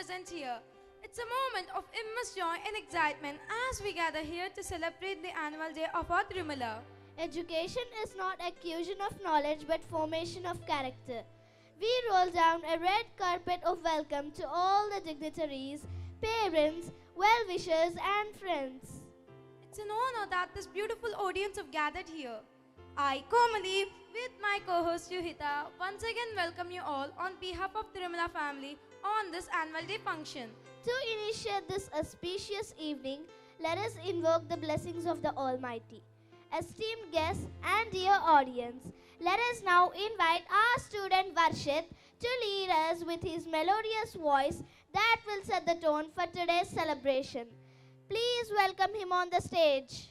present here. It's a moment of immense joy and excitement as we gather here to celebrate the annual day of our Tirumala. Education is not acquisition of knowledge but formation of character. We roll down a red carpet of welcome to all the dignitaries, parents, well-wishers and friends. It's an honor that this beautiful audience have gathered here. I, Komali, with my co-host Yuhita, once again welcome you all on behalf of Tirumala family on this annual day function. To initiate this auspicious evening, let us invoke the blessings of the Almighty. Esteemed guests and dear audience, let us now invite our student Varshit to lead us with his melodious voice that will set the tone for today's celebration. Please welcome him on the stage.